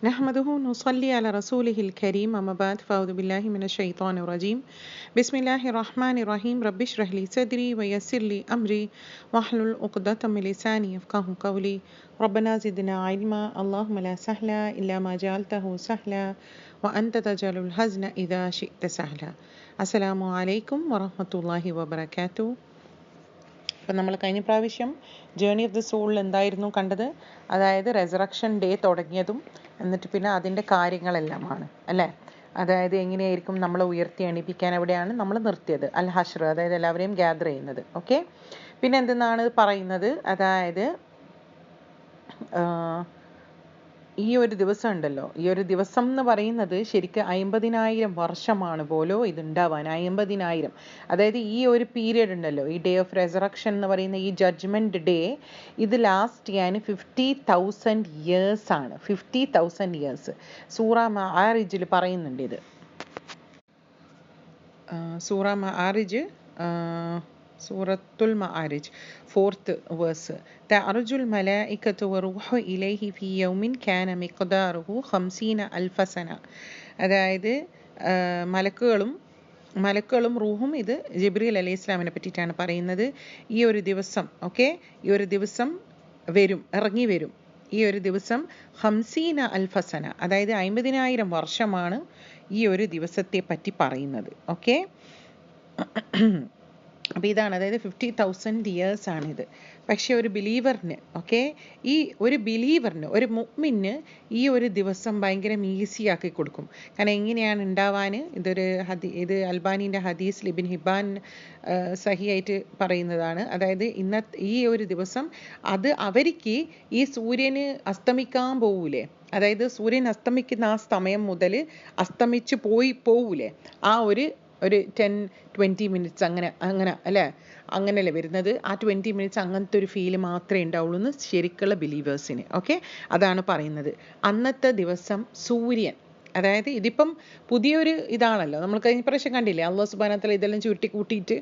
نحمده نصلي على رسوله الكريم أما بعد فأعوذ بالله من الشيطان الرجيم بسم الله الرحمن الرحيم رب اشرح لي صدري ويسر لي أمري واحلل عقدة من لساني يفقهوا قولي ربنا زدنا علما اللهم لا سهل إلا ما جعلته سهلا وأنت تجعل الحزن إذا شئت سهلا السلام عليكم ورحمة الله وبركاته. അപ്പം നമ്മൾ കഴിഞ്ഞ പ്രാവശ്യം ജേണി ഓഫ് ദി സോളിൽ എന്തായിരുന്നു കണ്ടത്? അതായത് റെസറക്ഷൻ ഡേ തുടങ്ങിയതും എന്നിട്ട് പിന്നെ അതിൻ്റെ കാര്യങ്ങളെല്ലാമാണ് അല്ലേ. അതായത് എങ്ങനെയായിരിക്കും നമ്മളെ ഉയർത്തി എണീപ്പിക്കാൻ എവിടെയാണ് നമ്മൾ നിർത്തിയത്, അൽ ഹഷ്ർ, അതായത് എല്ലാവരെയും ഗ്യാദർ ചെയ്യുന്നത്. ഓക്കെ, പിന്നെ എന്തെന്നാണ് പറയുന്നത്? അതായത് ഈ ഒരു ദിവസം ഉണ്ടല്ലോ, ഈ ഒരു ദിവസം എന്ന് പറയുന്നത് ശരിക്കും 50,000 വർഷമാണ് പോലോ ഇതുണ്ടാവാൻ. 50,000, അതായത് ഈ ഒരു പീരിയഡ് ഉണ്ടല്ലോ, ഈ ഡേ ഓഫ് റെസറക്ഷൻ എന്ന് പറയുന്ന ഈ ജഡ്ജ്മെന്റ് ഡേ, ഇത് ലാസ്റ്റ് ചെയ്യാൻ 50,000 ഇയേഴ്സ് ആണ്. 50,000 ഇയേഴ്സ് സൂറ മആരിജിൽ പറയുന്നുണ്ട് ഇത്. സൂറ മആരിജ്, സൂറത്തുൽ മആരിജ് 4th വേഴ്സ്. തഅറുജുൽ മലായികതു വറൂഹു ഇലൈഹി ഫീ യൗമിൻ കാന മിഖ്ദാറുഹു 50,000 സന. അതായത് മലക്കുകളും റൂഹും, ഇത് ജിബ്രീൽ അലൈഹി ഇസ്ലാമിനെ പറ്റിയിട്ടാണ് പറയുന്നത്. ഈ ഒരു ദിവസം, ഓക്കെ, ഈ ഒരു ദിവസം ഇറങ്ങി വരും. ഈ ഒരു ദിവസം 50,000 സന, അതായത് 50,000 വർഷമാണ് ഈ ഒരു ദിവസത്തെ പറ്റി പറയുന്നത്. ഓക്കെ, അപ്പോൾ ഇതാണ്, അതായത് 50,000 ഇയേഴ്സ് ആണിത്. പക്ഷെ ഒരു ബിലീവറിന്, ഓക്കെ, ഒരു ഒരു മുഅ്മിന് ഈ ഒരു ദിവസം ഭയങ്കര ഈസി ആക്കി കൊടുക്കും. കാരണം എങ്ങനെയാണ് ഉണ്ടാവാൻ? ഇത് അൽബാനിൻ്റെ ഹദീസ്, ഇബ്നു ഹിബ്ബാൻ സഹിയായിട്ട് പറയുന്നതാണ്. അതായത് ഈ ഒരു ദിവസം അത് അവർക്ക് ഈ സൂര്യന് അസ്തമിക്കാൻ പോവൂലേ, അതായത് സൂര്യൻ അസ്തമിക്കുന്ന ആ സമയം മുതൽ അസ്തമിച്ച് പോവൂലേ, ആ ഒരു 10-20 മിനിറ്റ്സ് അങ്ങനെ അല്ലേ, അങ്ങനെയല്ലേ വരുന്നത്. ആ 20 മിനിറ്റ്സ് അങ്ങനത്തെ ഒരു ഫീല് മാത്രമേ ഉണ്ടാവുള്ളൂ എന്ന് ശരിക്കുള്ള ബിലീവേഴ്സിന്. ഓക്കെ, അതാണ് പറയുന്നത്. അന്നത്തെ ദിവസം സൂര്യൻ, അതായത് ഇതിപ്പം പുതിയൊരു ഇതാണല്ലോ, നമ്മൾ കഴിഞ്ഞ പ്രാവശ്യം കണ്ടില്ലേ, അല്ലാഹു സുബ്ഹാനഹു വ തആല ഇതെല്ലാം ചുരുട്ടി കൂട്ടിയിട്ട്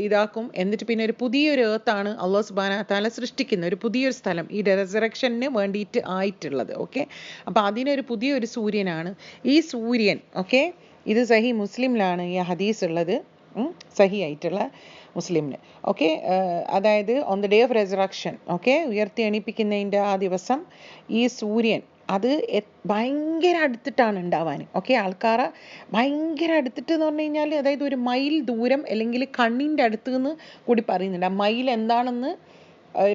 ഇതാക്കും. എന്നിട്ട് പിന്നെ ഒരു പുതിയൊരു ഏർത്താണ് അല്ലാഹു സുബ്ഹാനഹു വ തആല സൃഷ്ടിക്കുന്ന ഒരു പുതിയൊരു സ്ഥലം, ഈ റെസറക്ഷന് വേണ്ടിയിട്ട് ആയിട്ടുള്ളത്. ഓക്കെ, അപ്പോൾ അതിനൊരു പുതിയൊരു സൂര്യനാണ് ഈ സൂര്യൻ. ഓക്കെ, ഇത് സഹി മുസ്ലിമിലാണ് ഈ ഹദീസ് ഉള്ളത്, സഹി ആയിട്ടുള്ള മുസ്ലിമിന്. ഓക്കെ, അതായത് on the day of resurrection, okay, ഉയർത്തി എണീപ്പിക്കുന്നതിൻ്റെ ആ ദിവസം ഈ സൂര്യൻ അത് ഭയങ്കര അടുത്തിട്ടാണ് ഉണ്ടാവാൻ. ഓക്കെ, ആൾക്കാരെ ഭയങ്കര അടുത്തിട്ട് എന്ന് പറഞ്ഞു കഴിഞ്ഞാൽ, അതായത് ഒരു മൈൽ ദൂരം അല്ലെങ്കിൽ കണ്ണിൻ്റെ അടുത്ത് നിന്ന് കൂടി പറയുന്നുണ്ട്. ആ മൈൽ എന്താണെന്ന്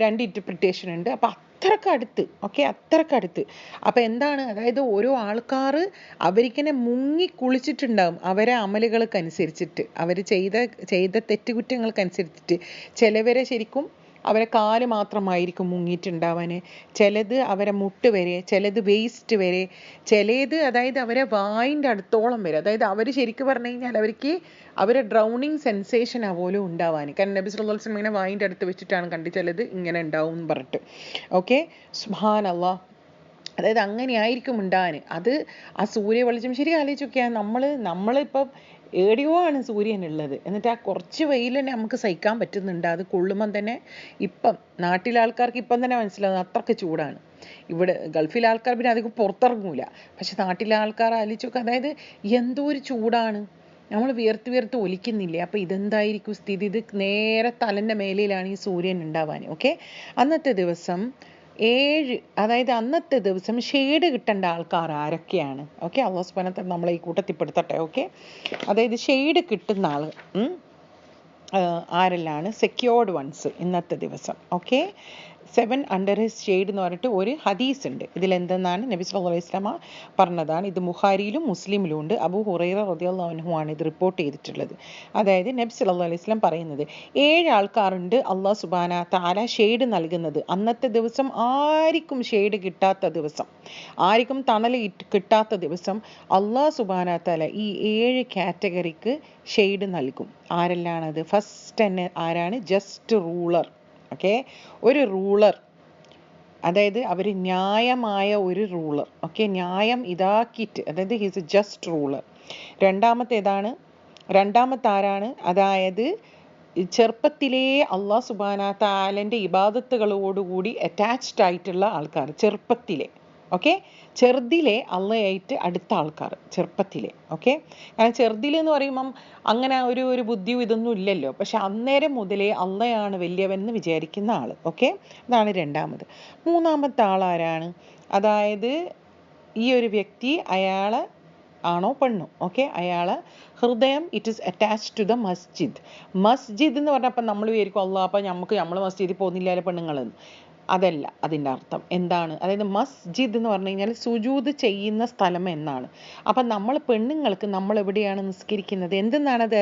2 ഇൻ്റർപ്രിട്ടേഷൻ ഉണ്ട്. അപ്പം അത്രക്ക് അടുത്ത്, ഓക്കെ, അത്രക്ക് അടുത്ത്. അപ്പം എന്താണ്, അതായത് ഓരോ ആൾക്കാർ അവർക്കിനെ മുങ്ങി കുളിച്ചിട്ടുണ്ടാകും അവരെ അമലുകൾക്കനുസരിച്ചിട്ട്, അവർ ചെയ്ത തെറ്റുകുറ്റങ്ങൾക്കനുസരിച്ചിട്ട്. ചിലവരെ ശരിക്കും അവരെ കാല് മാത്രമായിരിക്കും മുങ്ങിയിട്ടുണ്ടാവാൻ, ചിലത് അവരെ മുട്ട് വരെ, ചിലത് വേസ്റ്റ് വരെ, ചിലത് അതായത് അവരെ വായിൻ്റെ അടുത്തോളം വരെ. അതായത് അവർ ശരിക്കും പറഞ്ഞു കഴിഞ്ഞാൽ അവരെ ഡ്രൗണിങ് സെൻസേഷൻ പോലും ഉണ്ടാവാൻ. കാരണം നബി സല്ലല്ലാഹു അലൈഹി വസല്ലം ഇങ്ങനെ വായിൻ്റെ അടുത്ത് വെച്ചിട്ടാണ് കണ്ടു ചിലത് ഇങ്ങനെ ഉണ്ടാവും എന്ന് പറഞ്ഞിട്ട്. ഓക്കെ, സുബ്ഹാനല്ലാഹ്, അതായത് അങ്ങനെയായിരിക്കും ഉണ്ടാവാൻ. അത് ആ സൂര്യ വെളിച്ചം ശരി ആലോചിച്ച് നോക്കിയാൽ, നമ്മളിപ്പം എവിടെയോ ആണ് സൂര്യൻ ഉള്ളത്, എന്നിട്ട് ആ കുറച്ച് വെയിൽ തന്നെ നമുക്ക് സഹിക്കാൻ പറ്റുന്നുണ്ട്. അത് കൊള്ളുമ്പം തന്നെ ഇപ്പം നാട്ടിലെ ആൾക്കാർക്ക് ഇപ്പം തന്നെ മനസ്സിലാവും അത്രയ്ക്ക് ചൂടാണ്. ഇവിടെ ഗൾഫിലെ ആൾക്കാർ പിന്നെ അധികം പുറത്തിറങ്ങൂല, പക്ഷെ നാട്ടിലെ ആൾക്കാർ ആലോചിച്ച് നോക്കുക, അതായത് എന്തോ ഒരു ചൂടാണ്, നമ്മൾ വിയർത്ത് ഒലിക്കുന്നില്ലേ. അപ്പോൾ ഇതെന്തായിരിക്കും സ്ഥിതി? ഇത് നേരെ തലൻ്റെ മേലിലാണ് ഈ സൂര്യൻ ഉണ്ടാവാൻ. ഓക്കെ, അന്നത്തെ ദിവസം അതായത് അന്നത്തെ ദിവസം ഷെയ്ഡ് കിട്ടേണ്ട ആൾക്കാർ ആരൊക്കെയാണ്? ഓക്കെ, അല്ലാഹു സുബ്ഹാനഹു വ തആല നമ്മളെ ഈ കൂട്ടത്തിൽപ്പെടുത്തട്ടെ. ഓക്കെ, അതായത് ഷെയ്ഡ് കിട്ടുന്ന ആൾ ആരെല്ലാണ്? സെക്യൂർഡ് വൺസ് ഇന്നത്തെ ദിവസം. ഓക്കെ, 7 അണ്ടർ ഹിസ് ഷെയ്ഡ് എന്ന് പറഞ്ഞിട്ട് ഒരു ഹദീസ് ഉണ്ട്. ഇതിലെന്തെന്നാണ് നബി സല്ലല്ലാഹു അലൈഹി വസല്ലമ പറഞ്ഞതാണ്. ഇത് ബുഖാരിയിലും മുസ്ലിമിലും ഉണ്ട്. അബൂ ഹുറൈറ റളിയല്ലാഹു അൻഹു ആണ് ഇത് റിപ്പോർട്ട് ചെയ്തിട്ടുള്ളത്. അതായത് നബി സല്ലല്ലാഹു അലൈഹി വസല്ലം പറയുന്നത്, 7 ആൾക്കാരുണ്ട് അല്ലാഹു സുബ്ഹാനഹു വ തആല ഷെയ്ഡ് നൽകുന്നത്. അന്നത്തെ ദിവസം ആർക്കും ഷെയ്ഡ് കിട്ടാത്ത ദിവസം, ആർക്കും തണൽ കിട്ടാത്ത ദിവസം അല്ലാഹു സുബ്ഹാനഹു വ തആല ഈ 7 കാറ്റഗറിക്ക് ഷെയ്ഡ് നൽകും. ആരെല്ലാണത്? ഫസ്റ്റ് തന്നെ ആരാണ്? Just ruler. ഓക്കെ, ഒരു റൂളർ, അതായത് അവർ ന്യായമായ ഒരു റൂളർ. ഓക്കെ, ന്യായം ഇതാക്കിയിട്ട്, അതായത് ഹീസ് എ ജസ്റ്റ് റൂളർ. രണ്ടാമത്തെ ആരാണ്? അതായത് ചെറുപ്പത്തിലേ അല്ലാഹു സുബ്ഹാനഹു വ തആലയുടെ ഇബാദത്തുകളോടുകൂടി അറ്റാച്ച്ഡ് ആയിട്ടുള്ള ആൾക്കാർ, ചെറുപ്പത്തിലെ. ഓക്കെ, ചെറുതിലെ അള്ളയായിട്ട് അടുത്ത ആൾക്കാർ, ചെറുപ്പത്തിലെ. ഓക്കെ, കാരണം ചെറുതിലെന്ന് പറയുമ്പം അങ്ങനെ ഒരു ബുദ്ധിയും ഇതൊന്നും ഇല്ലല്ലോ. പക്ഷെ അന്നേരം മുതലേ അള്ളയാണ് വലിയവൻ എന്ന് വിചാരിക്കുന്ന ആൾ. ഓക്കെ, അതാണ് രണ്ടാമത്. മൂന്നാമത്തെ ആളാരാണ്? അതായത് ഈ ഒരു വ്യക്തി, അയാൾ ആണോ പെണ്ണോ, ഓക്കെ, അയാൾ ഹൃദയം it is attached to the masjid. മസ്ജിദ് എന്ന് പറഞ്ഞപ്പോൾ നമ്മൾ വിചാരിക്കും അള്ളാ അപ്പം നമ്മൾ മസ്ജിദിൽ പോകുന്നില്ല പെണ്ണുങ്ങളെന്ന്. അതല്ല അതിൻ്റെ അർത്ഥം. എന്താണ്? അതായത് മസ്ജിദ് എന്ന് പറഞ്ഞു കഴിഞ്ഞാൽ സുജൂദ് ചെയ്യുന്ന സ്ഥലം എന്നാണ്. അപ്പം നമ്മൾ പെണ്ണുങ്ങൾക്ക് നമ്മൾ എവിടെയാണ് നിസ്കരിക്കുന്നത്? എന്തെന്നാണത്?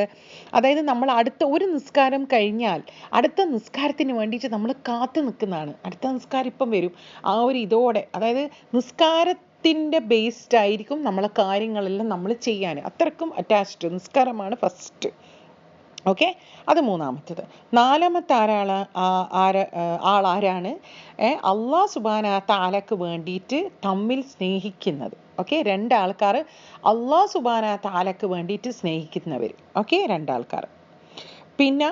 അതായത് നമ്മൾ അടുത്ത ഒരു നിസ്കാരം കഴിഞ്ഞാൽ അടുത്ത നിസ്കാരത്തിന് വേണ്ടിയിട്ട് നമ്മൾ കാത്തു നിൽക്കുന്നതാണ്. അടുത്ത നിസ്കാരം ഇപ്പം വരും, ആ ഒരു ഇതോടെ. അതായത് നിസ്കാരത്തിൻ്റെ ബേസ്ഡ് ആയിരിക്കും നമ്മളെ കാര്യങ്ങളെല്ലാം നമ്മൾ ചെയ്യാൻ. അത്രക്കും അറ്റാച്ച്ഡ് നിസ്കാരമാണ് ഫസ്റ്റ്. ഓക്കെ, അത് മൂന്നാമത്തത്. നാലാമത്തെ ആളാരാണ്? അള്ളാഹ് സുബ്ഹാനഹു തആലക്ക് വേണ്ടിയിട്ട് തമ്മിൽ സ്നേഹിക്കുന്നത്. ഓക്കെ, രണ്ടാൾക്കാർ അള്ളാഹ് സുബ്ഹാനഹു തആലക്ക് വേണ്ടിയിട്ട് സ്നേഹിക്കുന്നവർ. ഓക്കെ, രണ്ടാൾക്കാർ. പിന്നെ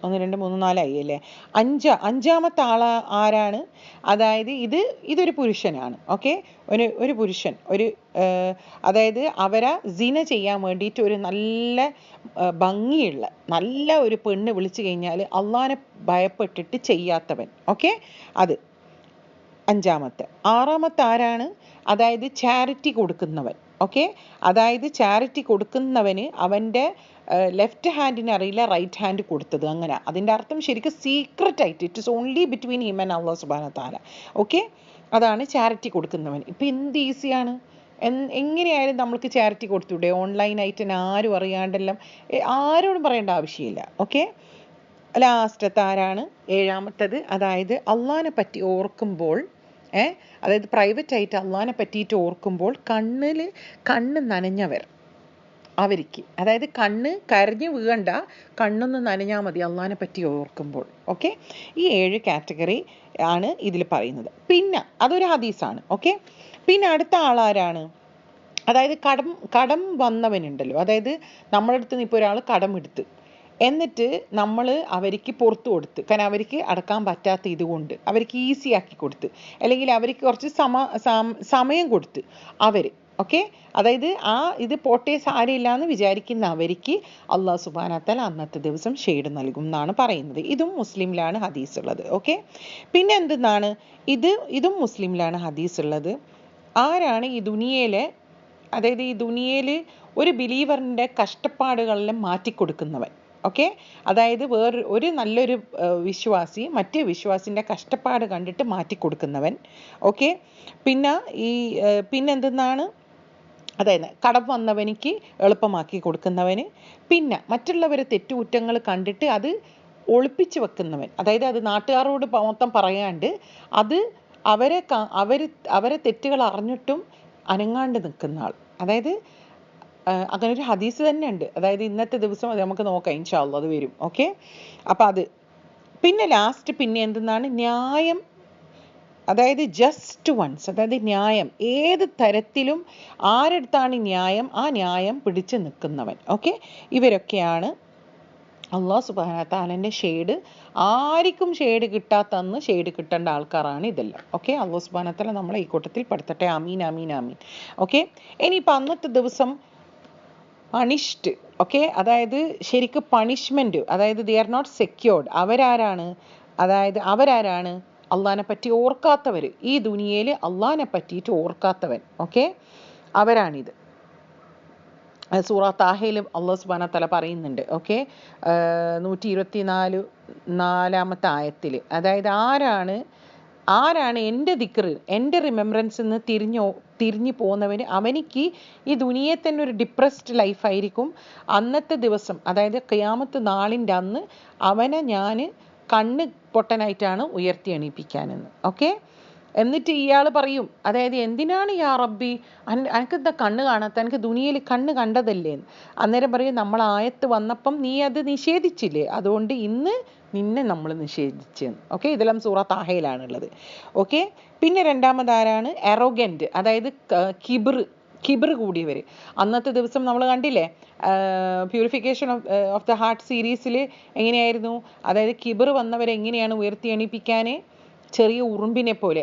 1 2 3 4 ആയി അല്ലേ. അഞ്ചാമത്തെ ആരാണ്? അതായത് ഇതൊരു പുരുഷനാണ്. ഓക്കെ, ഒരു പുരുഷൻ അതായത് അവരെ സിന ചെയ്യാൻ വേണ്ടിയിട്ട് ഒരു നല്ല ഭംഗിയുള്ള നല്ല ഒരു പെണ്ണ് വിളിച്ചു കഴിഞ്ഞാൽ അള്ളാനെ ഭയപ്പെട്ടിട്ട് ചെയ്യാത്തവൻ. ഓക്കെ, അത് അഞ്ചാമത്തെ. ആറാമത്തെ ആരാണ്? അതായത് ചാരിറ്റി കൊടുക്കുന്നവൻ. ഓക്കെ, അതായത് ചാരിറ്റി കൊടുക്കുന്നവന് അവൻ്റെ ലെഫ്റ്റ് ഹാൻഡിന് അറിയില്ല റൈറ്റ് ഹാൻഡ് കൊടുത്തത്, അങ്ങനെ. അതിൻ്റെ അർത്ഥം ശരിക്കും സീക്രട്ട് ആയിട്ട് it is only between him and അല്ലാഹു സുബ്ഹാനഹു തആല. ഓക്കെ, അതാണ് ചാരിറ്റി കൊടുക്കുന്നവൻ. ഇപ്പം എന്ത് ഈസിയാണ്, എങ്ങനെയായാലും നമ്മൾക്ക് ചാരിറ്റി കൊടുത്തൂടെ? ഓൺലൈനായിട്ട് തന്നെ ആരും അറിയാണ്ടെല്ലാം ആരോടും പറയേണ്ട ആവശ്യമില്ല. ഓക്കെ, ലാസ്റ്റത്തെ ആരാണ്? ഏഴാമത്തത്. അതായത് അള്ളാനെ പറ്റി ഓർക്കുമ്പോൾ അതായത് പ്രൈവറ്റ് ആയിട്ട് അള്ളാനെ പറ്റിയിട്ട് ഓർക്കുമ്പോൾ കണ്ണ് നനഞ്ഞവർ അവർക്ക്. അതായത് കണ്ണ് കരഞ്ഞു വീഴണ്ട, കണ്ണൊന്ന് നനഞ്ഞാൽ മതി അള്ളാനെ പറ്റി ഓർക്കുമ്പോൾ. ഓക്കെ, ഈ 7 കാറ്റഗറി ആണ് ഇതിൽ പറയുന്നത്. പിന്നെ അതൊരു ഹദീസാണ്. ഓക്കെ, പിന്നെ അടുത്ത ആളാരാണ്? അതായത് കടം വന്നവനുണ്ടല്ലോ. അതായത് നമ്മുടെ അടുത്ത് നിന്ന് ഇപ്പോൾ ഒരാൾ കടമെടുത്ത് എന്നിട്ട് നമ്മൾ അവർക്ക് പുറത്തു കൊടുത്ത്, കാരണം അവർക്ക് അടക്കാൻ പറ്റാത്ത ഇതുകൊണ്ട് അവർക്ക് ഈസി ആക്കി കൊടുത്ത്, അല്ലെങ്കിൽ അവർക്ക് കുറച്ച് സമയം കൊടുത്ത് അവർ. ഓക്കെ, അതായത് ഇത് പോട്ടെ സാരമില്ല എന്ന് വിചാരിക്കുന്ന അവർക്ക് അള്ളാഹു സുബ്ഹാനഹു തആല അന്നത്തെ ദിവസം ഷെയ്ഡ് നൽകും എന്നാണ് പറയുന്നത്. ഇതും മുസ്ലിമിലാണ് ഹദീസ് ഉള്ളത്. ഓക്കെ, പിന്നെ എന്തെന്നാണ് ഇതും മുസ്ലിമിലാണ് ഹദീസ് ഉള്ളത്. ആരാണ് ഈ ദുനിയയിലെ, അതായത് ഈ ദുനിയയിൽ ഒരു ബിലീവറിൻ്റെ കഷ്ടപ്പാടുകളെല്ലാം മാറ്റിക്കൊടുക്കുന്നവൻ? ഓക്കെ, അതായത് ഒരു നല്ലൊരു വിശ്വാസി മറ്റേ വിശ്വാസിൻ്റെ കഷ്ടപ്പാട് കണ്ടിട്ട് മാറ്റിക്കൊടുക്കുന്നവൻ. ഓക്കെ, പിന്നെ എന്തെന്നാണ്? അതായത് കടം വന്നവനിക്ക് എളുപ്പമാക്കി കൊടുക്കുന്നവന്. പിന്നെ മറ്റുള്ളവരെ തെറ്റുകുറ്റങ്ങൾ കണ്ടിട്ട് അത് ഒളിപ്പിച്ച് വെക്കുന്നവൻ. അതായത് അത് നാട്ടുകാരോട് മൊത്തം പറയാണ്ട് അത് അവരെ തെറ്റുകൾ അറിഞ്ഞിട്ടും അനങ്ങാണ്ട് നിൽക്കുന്ന ആൾ. അതായത് അങ്ങനെ ഒരു ഹദീസ് തന്നെ ഉണ്ട്. അതായത് ഇന്നത്തെ ദിവസം അത് നമുക്ക് നോക്കാം, ഇൻഷാ അല്ലാഹ് അത് വരും. ഓക്കെ, അപ്പം അത്. പിന്നെ ലാസ്റ്റ് പിന്നെ എന്തെന്നാണ്? ന്യായം. അതായത് ജസ്റ്റ് വൺസ്, അതായത് ന്യായം ഏത് തരത്തിലും ആരെടുത്താണ് ന്യായം ആ ന്യായം പിടിച്ചു നിൽക്കുന്നവൻ. ഓക്കെ, ഇവരൊക്കെയാണ് അള്ളാഹു സുബ്ഹാനഹു തആലയുടെ ഷെയ്ഡ്. ആർക്കും ഷെയ്ഡ് കിട്ടാത്തന്ന് ഷെയ്ഡ് കിട്ടേണ്ട ആൾക്കാരാണ് ഇതെല്ലാം. ഓക്കെ, അള്ളാഹു സുബ്ഹാനഹു തആല നമ്മളെ ഈ കൂട്ടത്തിൽ പെടുത്തട്ടെ. ആമീൻ ആമീൻ ആമീൻ. ഓക്കെ, ഇനിയിപ്പോൾ അന്നത്തെ ദിവസം പണിഷ്ഡ്. ഓക്കെ, അതായത് ശരിക്കും പണിഷ്മെൻറ്റ്, അതായത് ദേ ആർ നോട്ട് സെക്യൂർഡ്. അവരാരാണ്? അള്ളാഹിനെ പറ്റി ഓർക്കാത്തവർ, ഈ ദുനിയയിൽ അള്ളാഹിനെ പറ്റിയിട്ട് ഓർക്കാത്തവൻ. ഓക്കെ, അവരാണിത്. സൂറ താഹയിൽ അല്ലാഹു സുബ്ഹാനഹു തആല പറയുന്നുണ്ട്. ഓക്കെ, 124 ആയത്തിൽ. അതായത് ആരാണ് എൻ്റെ ദിക്ർ, എൻ്റെ റിമെമ്പറൻസ് നിന്ന് തിരിഞ്ഞു പോകുന്നവന് അവനിക്ക് ഈ ദുനിയയിൽ തന്നെ ഒരു ഡിപ്രസ്ഡ് ലൈഫായിരിക്കും. അന്നത്തെ ദിവസം, അതായത് ഖിയാമത്ത് നാളിൻ്റെ അന്ന് അവനെ ഞാൻ കണ്ണ് പൊട്ടനായിട്ടാണ് ഉയർത്തി എണീപ്പിക്കാനെന്ന്. ഓക്കെ, എന്നിട്ട് ഇയാൾ പറയും, അതായത് എന്തിനാണ് യാ റബ്ബി എനിക്കെന്താ കണ്ണ് കാണാത്ത, എനിക്ക് ദുനിയയിൽ കണ്ണ് കണ്ടതല്ലേ? അന്നേരം പറയും, നമ്മൾ ആയത്ത് വന്നപ്പം നീ അത് നിഷേധിച്ചില്ലേ, അതുകൊണ്ട് ഇന്ന് നിന്നെ നമ്മൾ നിഷേധിച്ചെന്ന്. ഓക്കെ, ഇതെല്ലാം സൂറ താഹയിലാണുള്ളത്. ഓക്കെ, പിന്നെ രണ്ടാമതാരാണ്? എറോഗൻറ്റ്, അതായത് കിബിർ കൂടിയവർ. അന്നത്തെ ദിവസം നമ്മൾ കണ്ടില്ലേ പ്യൂരിഫിക്കേഷൻ ഓഫ് ദ ഹാർട്ട് സീരീസിൽ എങ്ങനെയായിരുന്നു? അതായത് കിബിർ വന്നവരെ എങ്ങനെയാണ് ഉയർത്തി എണീപ്പിക്കാൻ? ചെറിയ ഉറുമ്പിനെ പോലെ.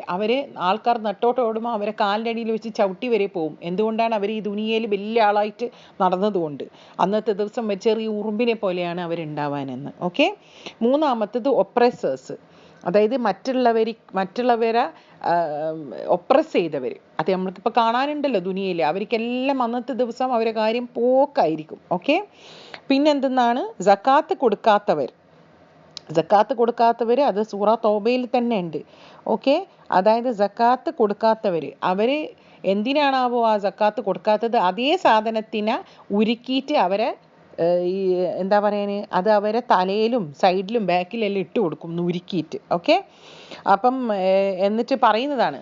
ആൾക്കാർ നെട്ടോട്ട് ഓടുമ്പോൾ അവരെ കാലിൻ്റെ അടിയിൽ വെച്ച് ചവിട്ടി വരെ പോകും. എന്തുകൊണ്ടാണ്? അവർ ഈ ദുനിയയിൽ വലിയ ആളായിട്ട് നടന്നതുകൊണ്ട്. അന്നത്തെ ദിവസം ചെറിയ ഉറുമ്പിനെ പോലെയാണ് അവരുണ്ടാവാനെന്ന്. ഓക്കെ. മൂന്നാമത്തത് ഒപ്രസേഴ്സ്, അതായത് മറ്റുള്ളവരെ ഒപ്രസ് ചെയ്തവർ. അത് നമ്മൾക്കിപ്പോൾ കാണാനുണ്ടല്ലോ ദുനിയയിൽ. അവർക്കെല്ലാം അന്നത്തെ ദിവസം അവരെ കാര്യം പോക്കായിരിക്കും. ഓക്കെ. പിന്നെന്തെന്നാണ്? സക്കാത്ത് കൊടുക്കാത്തവർ, അത് സൂറ തൗബയിൽ തന്നെ ഉണ്ട്. ഓക്കെ. അതായത് സക്കാത്ത് കൊടുക്കാത്തവർ, അവർ എന്തിനാണാവോ ആ സക്കാത്ത് കൊടുക്കാത്തത്? അതേ സാധനത്തിനെ ഉരുക്കിയിട്ട് അവരെ ഈ എന്താ പറയാൻ, അത് അവരെ തലയിലും സൈഡിലും ബാക്കിലെല്ലാം ഇട്ട് കൊടുക്കും ഉരുക്കിയിട്ട്. ഓക്കെ. അപ്പം എന്നിട്ട് പറയുന്നതാണ്,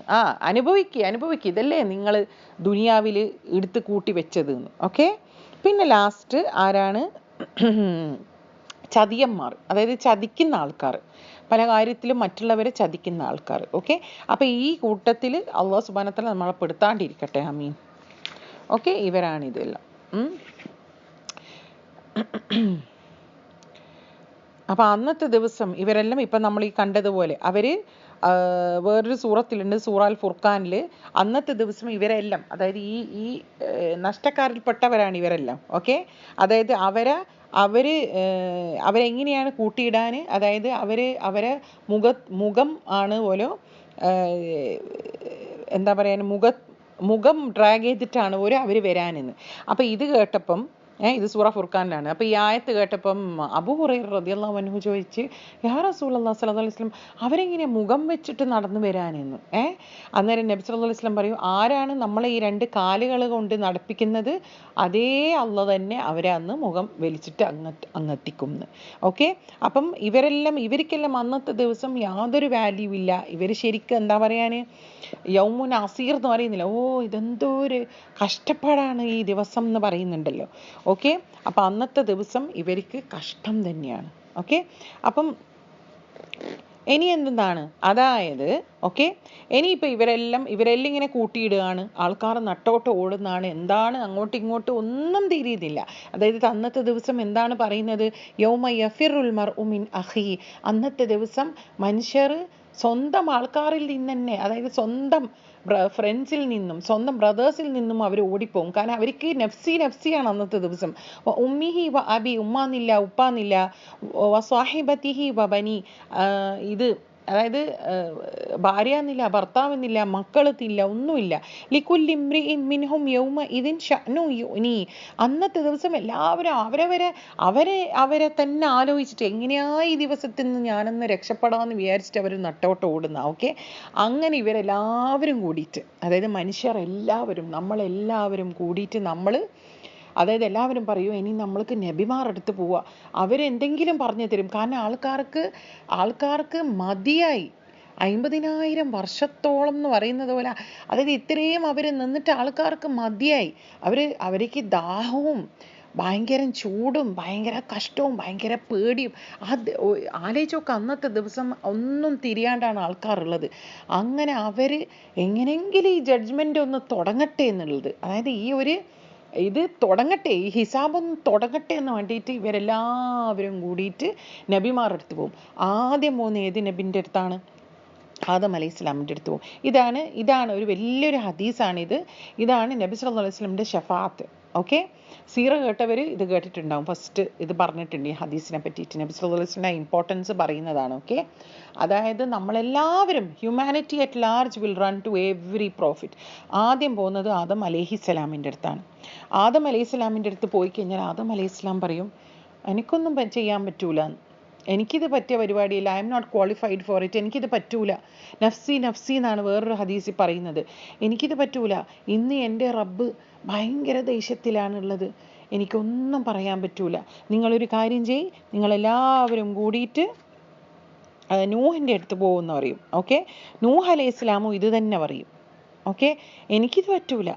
അനുഭവിക്കുക, ഇതല്ലേ നിങ്ങൾ ദുനിയാവിൽ എടുത്ത് കൂട്ടി വെച്ചത് എന്ന്. ഓക്കെ. പിന്നെ ലാസ്റ്റ് ആരാണ്? ചതിയന്മാർ, അതായത് ചതിക്കുന്ന ആൾക്കാർ, പല കാര്യത്തിലും മറ്റുള്ളവരെ ചതിക്കുന്ന ആൾക്കാർ. ഓക്കെ. അപ്പം ഈ കൂട്ടത്തിൽ അല്ലാഹു സുബ്ഹാനഹു വ തആല നമ്മളെ പെടുത്താണ്ടിരിക്കട്ടെ. ആമീൻ. ഓക്കെ. ഇവരാണിതെല്ലാം. അപ്പം അന്നത്തെ ദിവസം ഇവരെല്ലാം ഇപ്പം നമ്മൾ ഈ കണ്ടതുപോലെ അവർ വേറൊരു സൂറത്തിലുണ്ട്, സൂറ അൽ ഫുർഖാനിൽ. അന്നത്തെ ദിവസം ഇവരെല്ലാം, അതായത് ഈ നഷ്ടക്കാരിൽപ്പെട്ടവരാണ് ഇവരെല്ലാം. ഓക്കെ. അതായത് അവരെങ്ങനെയാണ് കൂട്ടിയിടാൻ? അതായത് അവരെ മുഖം ആണ് ഓരോ എന്താ പറയാൻ, മുഖം ഡ്രാഗ് ചെയ്തിട്ടാണ് അവർ വരാനെന്ന്. അപ്പം ഇത് കേട്ടപ്പം, ഇത് സൂറ ഫുർഖാനിലാണ്. അപ്പോൾ ഈ ആയത്ത് കേട്ടപ്പം അബൂ ഹുറൈറ റളിയല്ലാഹു അൻഹു ചോദിച്ച്, യാ റസൂലല്ലാഹി സ്വല്ലല്ലാഹു അലൈഹി വസല്ലം, അവരെങ്ങനെ മുഖം വെച്ചിട്ട് നടന്നു വരാനെന്ന്? അന്നേരം നബി സല്ലല്ലാഹു അലൈഹി വസല്ലം പറയും, ആരാണ് നമ്മളെ ഈ 2 കാലുകൾ കൊണ്ട് നടപ്പിക്കുന്നത്, അതേ അല്ലാഹ് തന്നെ അവരെ അന്ന് മുഖം വലിച്ചിട്ട് അങ്ങെത്തിക്കും എന്ന്. ഓക്കെ. അപ്പം ഇവർക്കെല്ലാം അന്നത്തെ ദിവസം യാതൊരു വാല്യൂ ഇല്ല. ഇവർ ശരിക്കും എന്താ പറയാൻ, യൗമുൻ അസീർ എന്ന് പറയുന്നില്ല, ഇതെന്തോ ഒരു കഷ്ടപ്പാടാണ് ഈ ദിവസം എന്ന് പറയുന്നുണ്ടല്ലോ. ഓക്കെ. അപ്പം അന്നത്തെ ദിവസം ഇവർക്ക് കഷ്ടം തന്നെയാണ്. ഓക്കെ. അപ്പം ഇനി എന്താണ്? അതായത് ഓക്കെ, ഇനിയിപ്പോൾ ഇവരെല്ലാം ഇങ്ങനെ കൂട്ടിയിടുകയാണ്, ആൾക്കാർ നട്ടോട്ട് ഓടുന്നതാണ്, എന്താണ് അങ്ങോട്ടും ഇങ്ങോട്ടും ഒന്നും തിരിയുന്നില്ല. അതായത് അന്നത്തെ ദിവസം എന്താണ് പറയുന്നത്? യൗമ യഫിറുൽ മർഉ മിൻ അഖി. അന്നത്തെ ദിവസം മനുഷ്യർ സ്വന്തം ആൾക്കാരിൽ നിന്ന് തന്നെ, അതായത് സ്വന്തം ഫ്രണ്ട്സിൽ നിന്നും സ്വന്തം ബ്രദേഴ്സിൽ നിന്നും അവർ ഓടിപ്പോകും. കാരണം അവർക്ക് നഫ്സിയാണ് അന്നത്തെ ദിവസം. ഉമ്മിഹി വ അബി, ഉമ്മാന്നില്ല ഉപ്പാന്നില്ല, വ സ്വാഹിബത്തിഹി വ ബനി, ഇത് അതായത് ഭാര്യ എന്നില്ല, ഭർത്താവെന്നില്ല, മക്കളെത്തില്ല, ഒന്നുമില്ല. ലികുല്ലി ഇംറിഇൻ മിൻഹും യൗമഇദിൻ ശഅ്നു യുഗ്നി. അന്നത്തെ ദിവസം എല്ലാവരും അവരെ തന്നെ ആലോചിച്ചിട്ട് എങ്ങനെയാ ഈ ദിവസത്തിൽ നിന്ന് ഞാനൊന്ന് രക്ഷപ്പെടാമെന്ന് വിചാരിച്ചിട്ട് അവർ നട്ടോട്ട് ഓടുന്ന. ഓക്കെ. അങ്ങനെ ഇവരെല്ലാവരും കൂടിയിട്ട്, അതായത് മനുഷ്യർ എല്ലാവരും, നമ്മളെല്ലാവരും കൂടിയിട്ട് അതായത് എല്ലാവരും പറയും, ഇനി നമ്മൾക്ക് നബിമാർ അടുത്ത് പോവുക, അവരെന്തെങ്കിലും പറഞ്ഞു തരും. കാരണം ആൾക്കാർക്ക് മതിയായി. 50,000 വർഷത്തോളം എന്ന് പറയുന്നത് പോലെ, അതായത് ഇത്രയും അവർ നിന്നിട്ട് ആൾക്കാർക്ക് മതിയായി. അവർക്ക് ദാഹവും ഭയങ്കര ചൂടും ഭയങ്കര കഷ്ടവും ഭയങ്കര പേടിയും. ആലോചിച്ചൊക്കെ അന്നത്തെ ദിവസം ഒന്നും തിരിയാണ്ടാണ് ആൾക്കാരുള്ളത്. അങ്ങനെ അവർ എങ്ങനെയെങ്കിലും ഈ ജഡ്ജ്മെൻ്റ് ഒന്ന് തുടങ്ങട്ടെ എന്നുള്ളത്, അതായത് ഇത് തുടങ്ങട്ടെ, ഈ ഹിസാബൊന്ന് തുടങ്ങട്ടെ എന്ന് വേണ്ടിയിട്ട് ഇവരെല്ലാവരും കൂടിയിട്ട് നബിമാരുടെ അടുത്ത് പോകും. ആദ്യം പോകുന്ന ഏത് നബിൻ്റെ അടുത്താണ്? ആദം അലൈഹി ഇസ്ലാമിൻ്റെ അടുത്ത് പോകും. ഇതാണ് ഒരു വലിയൊരു ഹദീസാണിത്. ഇതാണ് നബി സല്ലല്ലാഹു അലൈഹി വസല്ലമിൻ്റെ ഷഫാഅത്ത്. ഓക്കെ. സീറ കേട്ടവർ ഇത് കേട്ടിട്ടുണ്ടാവും. ഫസ്റ്റ് ഇത് പറഞ്ഞിട്ടുണ്ട് ഈ ഹദീസിനെ പറ്റിയിട്ട്. നബി സല്ലല്ലാഹു അലൈഹി വസല്ലം ഇമ്പോർട്ടൻസ് പറയുന്നതാണ്. ഓക്കെ. അതായത് നമ്മളെല്ലാവരും, humanity at large will run to every prophet. ആദ്യം പോകുന്നത് ആദം അലൈഹിസ്സലാമിൻ്റെ അടുത്താണ്. ആദം അലൈഹിസ്സലാമിൻ്റെ അടുത്ത് പോയി കഴിഞ്ഞാൽ ആദം അലൈഹിസ്സലാം പറയും, എനിക്കൊന്നും ചെയ്യാൻ പറ്റൂല, എനിക്കിത് പറ്റിയ പരിപാടിയില്ല, I'm not qualified for it, എനിക്കിത് പറ്റൂല. നഫ്സി എന്നാണ് വേറൊരു ഹദീസിൽ പറയുന്നത്. എനിക്കിത് പറ്റൂല, ഇന്ന് എൻ്റെ റബ്ബ് ഭയങ്കര ദേഷ്യത്തിലാണുള്ളത്, എനിക്കൊന്നും പറയാൻ പറ്റൂല. നിങ്ങളൊരു കാര്യം ചെയ്യ്, നിങ്ങളെല്ലാവരും കൂടിയിട്ട് നൂഹിൻ്റെ അടുത്ത് പോകുമെന്ന് പറയും. ഓക്കെ. നൂഹ് അലൈഹി ഇസ്ലാമും ഇത് തന്നെ പറയും. ഓക്കെ. എനിക്കിത് പറ്റൂല,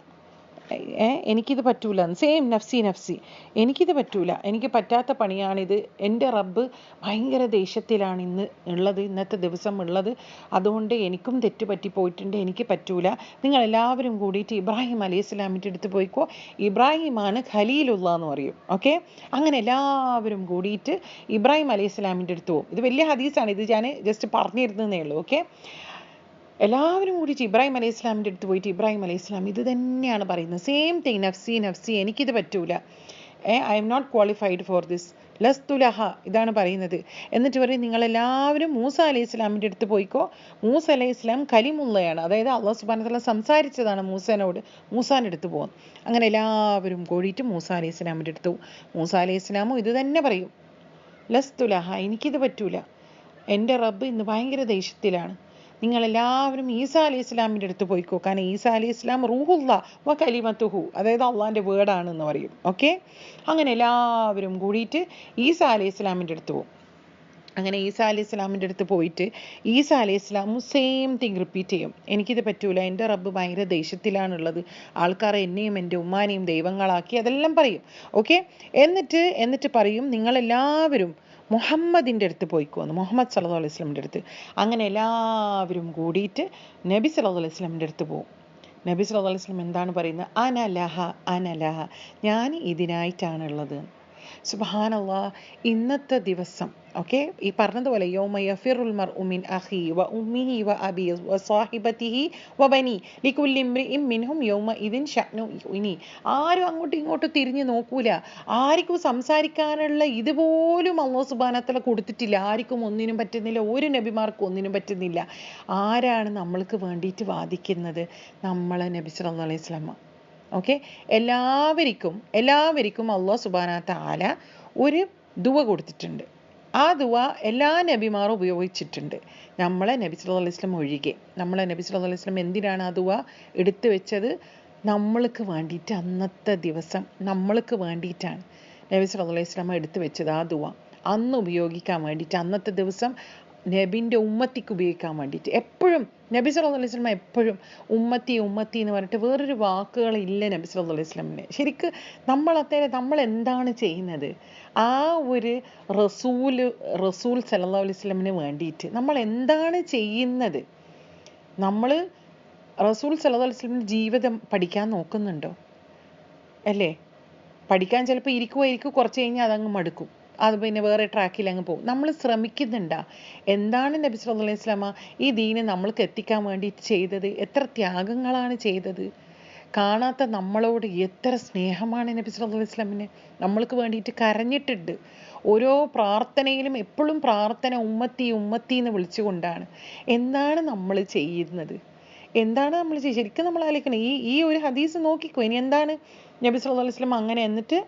എനിക്കിത് പറ്റൂല, സെയിം നഫ്സി നഫ്സി, എനിക്കിത് പറ്റൂല, എനിക്ക് പറ്റാത്ത പണിയാണിത്, എൻ്റെ റബ്ബ് ഭയങ്കര ദേഷ്യത്തിലാണ് ഇന്ന് ഉള്ളത്, ഇന്നത്തെ ദിവസം ഉള്ളത്, അതുകൊണ്ട് എനിക്കും തെറ്റ് പറ്റിപ്പോയിട്ടുണ്ട്, എനിക്ക് പറ്റൂല. നിങ്ങൾ എല്ലാവരും കൂടിയിട്ട് ഇബ്രാഹിം അലൈഹി സ്വലാമിൻ്റെ അടുത്ത് പോയിക്കോ, ഇബ്രാഹിമാണ് ഖലീലുള്ള എന്ന് പറയും. ഓക്കെ, അങ്ങനെ എല്ലാവരും കൂടിയിട്ട് ഇബ്രാഹിം അലൈഹി സ്വലാമിൻ്റെ അടുത്ത് പോകും. ഇത് വലിയ ഹദീസാണ്, ഇത് ഞാൻ ജസ്റ്റ് പറഞ്ഞിരുന്നേ ഉള്ളൂ. ഓക്കെ, എല്ലാവരും കൂടിയിട്ട് ഇബ്രാഹിം അലൈഹി സ്വലാമിൻ്റെ അടുത്ത് പോയിട്ട് ഇബ്രാഹിം അലൈഹി സ്വലാം ഇത് തന്നെയാണ് പറയുന്നത്, സെയിം തിങ്, നഫ്സി നഫ്സി, എനിക്കിത് പറ്റൂല, I'm not qualified for this, ലസ്തുലഹ, ഇതാണ് പറയുന്നത്. എന്നിട്ട് പറയും നിങ്ങളെല്ലാവരും മൂസ അലൈഹി സ്വലാമിൻ്റെ അടുത്ത് പോയിക്കോ, മൂസ അലൈഹി സ്വലാം കലിമുള്ളയാണ്, അതായത് അള്ളാഹു സുബ്ഹാനഹു വ തആല സംസാരിച്ചതാണ് മൂസേനോട്, മൂസാൻ്റെ അടുത്ത് പോകും. അങ്ങനെ എല്ലാവരും കൂടിയിട്ട് മൂസ അലൈഹി സ്വലാമിൻ്റെ അടുത്ത് പോകും. മൂസ അലൈഹി സ്വലാമും ഇത് തന്നെ പറയും, ലസ്തുലഹ, എനിക്കിത് പറ്റൂല, എൻ്റെ റബ്ബ് ഇന്ന് ഭയങ്കര ദേഷ്യത്തിലാണ്, നിങ്ങളെല്ലാവരും ഈസാ അലൈഹി ഇസ്ലാമിൻ്റെ അടുത്ത് പോയിക്കോ, കാരണം ഈസാ അലൈഹി ഇസ്ലാം റൂഹുല്ല വ കലിമത്തുഹു, അതായത് അള്ളാഹിൻ്റെ വേർഡാണെന്ന് പറയും. ഓക്കെ, അങ്ങനെ എല്ലാവരും കൂടിയിട്ട് ഈസാ അലൈഹി ഇസ്ലാമിൻ്റെ അടുത്ത് പോകും. അങ്ങനെ ഈസാ അലൈഹി ഇസ്ലാമിൻ്റെ അടുത്ത് പോയിട്ട് ഈസാ അലൈഹി ഇസ്ലാമും സെയിം തിങ് റിപ്പീറ്റ് ചെയ്യും, എനിക്കിത് പറ്റൂല, എൻ്റെ റബ്ബ് ഭയങ്കര ദേഷ്യത്തിലാണുള്ളത്, ആൾക്കാർ എന്നെയും എൻ്റെ ഉമ്മാനെയും ദൈവങ്ങളാക്കി, അതെല്ലാം പറയും. ഓക്കെ, എന്നിട്ട് പറയും നിങ്ങളെല്ലാവരും മുഹമ്മദിൻ്റെ അടുത്ത് പോയിക്കോന്ന്, മുഹമ്മദ് സല്ലല്ലാഹു അലൈഹി വസല്ലമിൻ്റെ അടുത്ത്. അങ്ങനെ എല്ലാവരും കൂടിയിട്ട് നബി സല്ലല്ലാഹു അലൈഹി വസല്ലമിൻ്റെ അടുത്ത് പോകും. നബി സല്ലല്ലാഹു അലൈഹി വസല്ലം എന്താണ് പറയുന്നത്? അനലഹ, ഞാൻ ഇതിനായിട്ടാണുള്ളത്. സുബ്ഹാനല്ലാഹ്, ഇന്നത്തെ ദിവസം ഓക്കെ, ഈ പറഞ്ഞതുപോലെ യൗമ യഫിറുൽ മർഉ മിൻ അഖി വ ഉമ്മിഹി വ അബി വ സാഹിബതിഹി വ ബനി ലികുല്ലി ഇംറിഇൻ മിൻഹും യൗമ ഇദിൻ ശഅനു യുഗ്നി. ആരും അങ്ങോട്ടും ഇങ്ങോട്ടും തിരിഞ്ഞു നോക്കൂല, ആർക്കും സംസാരിക്കാനുള്ള ഇതുപോലും അല്ലാഹു സുബ്ഹാനഹു വ തആല കൊടുത്തിട്ടില്ല, ആർക്കും ഒന്നിനും പറ്റുന്നില്ല, ഒരു നബിമാർക്കും ഒന്നിനും പറ്റുന്നില്ല. ആരാണ് നമ്മൾക്ക് വേണ്ടിയിട്ട് വാദിക്കുന്നത്? നമ്മളെ നബി സല്ലല്ലാഹു അലൈഹി വസല്ലം. ഓക്കെ, എല്ലാവർക്കും അല്ലാഹു സുബ്ഹാനഹു വ തആല ഒരു ദുവ കൊടുത്തിട്ടുണ്ട്. ആ ദുവ എല്ലാ നബിമാരും ഉപയോഗിച്ചിട്ടുണ്ട്, നമ്മളെ നബി സല്ലല്ലാഹു അലൈഹി വസല്ലം ഒഴികെ. നമ്മളെ നബി സല്ലല്ലാഹു അലൈഹി വസല്ലം എന്തിനാണ് ആ ദുവ എടുത്തു വെച്ചത്? നമ്മൾക്ക് വേണ്ടിയിട്ട്, അന്നത്തെ ദിവസം നമ്മൾക്ക് വേണ്ടിയിട്ടാണ് നബി സല്ലല്ലാഹു അലൈഹി വസല്ലം എടുത്തു വെച്ചത് ആ ദുവ, അന്ന് ഉപയോഗിക്കാൻ വേണ്ടിയിട്ട്, അന്നത്തെ ദിവസം നബിൻ്റെ ഉമ്മത്തിക്ക് ഉപയോഗിക്കാൻ വേണ്ടിയിട്ട്. എപ്പോഴും നബി സല്ലല്ലാഹു അലൈഹി വസല്ലം എപ്പോഴും ഉമ്മത്തി എന്ന് പറഞ്ഞിട്ട് വേറൊരു വാക്കുകളില്ല നബി സല്ലല്ലാഹു അലൈഹി വസല്ലമിന്. ശരിക്ക് നമ്മൾ എന്താണ് ചെയ്യുന്നത്? ആ ഒരു റസൂൽ സല്ലല്ലാഹു അലൈഹി വസല്ലമിന് വേണ്ടിയിട്ട് നമ്മൾ എന്താണ് ചെയ്യുന്നത്? നമ്മൾ റസൂൽ സല്ലല്ലാഹു അലൈഹി വസല്ലമിൻ്റെ ജീവിതം പഠിക്കാൻ നോക്കുന്നുണ്ടോ? അല്ലേ? പഠിക്കാൻ ചിലപ്പോൾ ഇരിക്കും, കുറച്ച് കഴിഞ്ഞാൽ അതങ്ങ് മടുക്കും, അത് പിന്നെ വേറെ ട്രാക്കിൽ അങ്ങ് പോകും. നമ്മൾ ശ്രമിക്കുന്നുണ്ടാ? എന്താണ് നബി സല്ലല്ലാഹു അലൈഹി വസല്ലമ ഈ ദീനെ നമ്മൾക്ക് എത്തിക്കാൻ വേണ്ടിയിട്ട് ചെയ്തത്? എത്ര ത്യാഗങ്ങളാണ് ചെയ്തത്? കാണാത്ത നമ്മളോട് എത്ര സ്നേഹമാണ് നബി സല്ലല്ലാഹു അലൈഹി വസല്ലമിന്. നമ്മൾക്ക് വേണ്ടിയിട്ട് കരഞ്ഞിട്ടുണ്ട്. ഓരോ പ്രാർത്ഥനയിലും എപ്പോഴും പ്രാർത്ഥന ഉമ്മത്തി എന്ന് വിളിച്ചുകൊണ്ടാണ്. എന്താണ് നമ്മൾ ചെയ്യുന്നത്? ശരിക്കും നമ്മൾ ആലോചിക്കണം. ഈ ഒരു ഹദീസ് നോക്കിക്കോ. ഇനി എന്താണ് നബി സല്ലല്ലാഹു അലൈഹി വസല്ലം അങ്ങനെ എന്നിട്ട്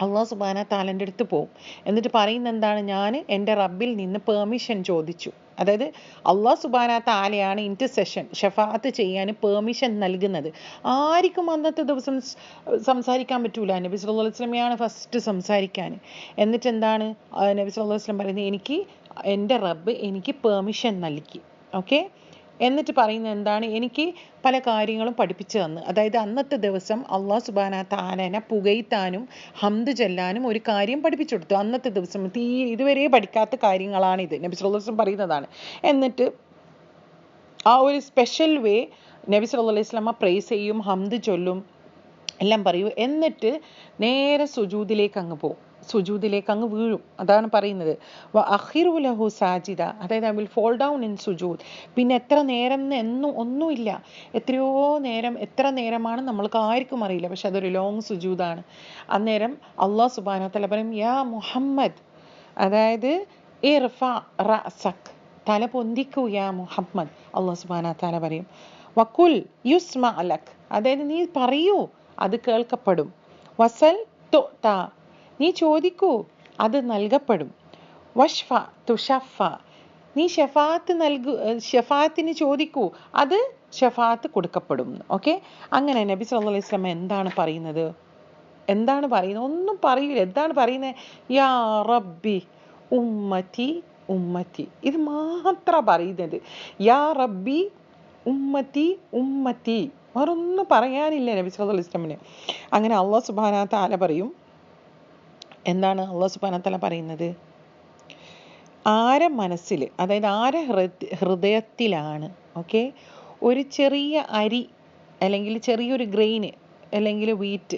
അള്ളാഹു സുബ്ഹാനഹു തആലയുടെ അടുത്ത് പോകും. എന്നിട്ട് പറയുന്ന എന്താണ്? ഞാൻ എൻ്റെ റബ്ബിൽ നിന്ന് പെർമിഷൻ ചോദിച്ചു. അതായത് അള്ളാഹു സുബ്ഹാനഹു തആലയാണ് ഇന്റർസെഷൻ, ഷഫാഅത്ത് ചെയ്യാൻ പെർമിഷൻ നൽകുന്നത്. ആർക്കും അന്നത്തെ ദിവസം സംസാരിക്കാൻ പറ്റൂല. നബി സല്ലല്ലാഹു അലൈഹി വസല്ലമയാണ് ഫസ്റ്റ് സംസാരിക്കാൻ. എന്നിട്ട് എന്താണ് നബി സല്ലല്ലാഹു അലൈഹി വസല്ലം പറയുന്നത്? എൻ്റെ റബ്ബ് എനിക്ക് പെർമിഷൻ നൽകി. ഓക്കെ, എന്നിട്ട് പറയുന്നത് എന്താണ്? എനിക്ക് പല കാര്യങ്ങളും പഠിപ്പിച്ചു തന്നു. അതായത് അന്നത്തെ ദിവസം അള്ളാഹു സുബ്ഹാനഹു തആലനെ പുകഴ്ത്താനും ഹംദ് ചൊല്ലാനും ഒരു കാര്യം പഠിപ്പിച്ചു കൊടുത്തു. അന്നത്തെ ദിവസം ഇതുവരെ പഠിക്കാത്ത കാര്യങ്ങളാണിത്, നബി സല്ലല്ലാഹു അലൈഹി വസല്ലം പറയുന്നതാണ്. എന്നിട്ട് ആ ഒരു സ്പെഷ്യൽ വേ നബി സല്ലല്ലാഹു അലൈഹി വസല്ലം പ്രൈസ് ചെയ്യും, ഹംദ് ചൊല്ലും, എല്ലാം പറയൂ. എന്നിട്ട് നേരെ സുജൂദിലേക്ക് അങ്ങ് വീഴും. അതാണ് പറയുന്നത് വഅഖിറു ലഹു സാജിദ, അതായത് I will fall down in സുജൂദ്. പിന്നെ എത്ര നേരം ഒന്നുമില്ല, എത്ര നേരമാണ് നമ്മൾക്ക് ആർക്കും അറിയില്ല, പക്ഷെ അതൊരു ലോങ് സുജൂദാണ്. അന്നേരം അല്ലാഹു സുബ്ഹാനഹു വ തആല പറയും യാ മുഹമ്മദ്, അതായത് ഇർഫ റഅസക്, തല പൊന്തിക്കൂ യാ മുഹമ്മദ്. അല്ലാഹു സുബ്ഹാനഹു വ തആല പറയും വഖുൽ യുസ്മഅ ലക്, അതായത് നീ പറയൂ, അത് കേൾക്കപ്പെടും. വസൽ തുഅത, നീ ചോദിക്കൂ, അത് നൽകപ്പെടും. വഷ്ഫ തുഷഫ, നീ ഷഫാഅത്തിന് ചോദിക്കൂ, അത് ഷഫാഅത്ത് കൊടുക്കപ്പെടും. ഓക്കെ, അങ്ങനെ നബി സല്ലല്ലാഹു അലൈഹി വസല്ലം എന്താണ് പറയുന്നത്? ഒന്നും പറയില്ല. എന്താണ് പറയുന്നത്? യാ റബ്ബി ഉമ്മത്തി, ഇത് മാത്രം പറയുന്നത്. യാ റബ്ബി ഉമ്മത്തി. വേറൊന്നും പറയാനില്ല നബി സല്ലല്ലാഹു അലൈഹി വസല്ലമിന്. അങ്ങനെ അല്ലാഹു സുബ്ഹാനഹു വ തആല പറയും, എന്താണ് അല്ലാഹു സുബ്ഹാനഹു വ തആല പറയുന്നത്? ആരെ മനസ്സിൽ, അതായത് ആരെ ഹൃദയത്തിലാണ് ഓക്കെ ഒരു ചെറിയ അരി അല്ലെങ്കിൽ ചെറിയൊരു ഗ്രെയിന് അല്ലെങ്കിൽ വീറ്റ്,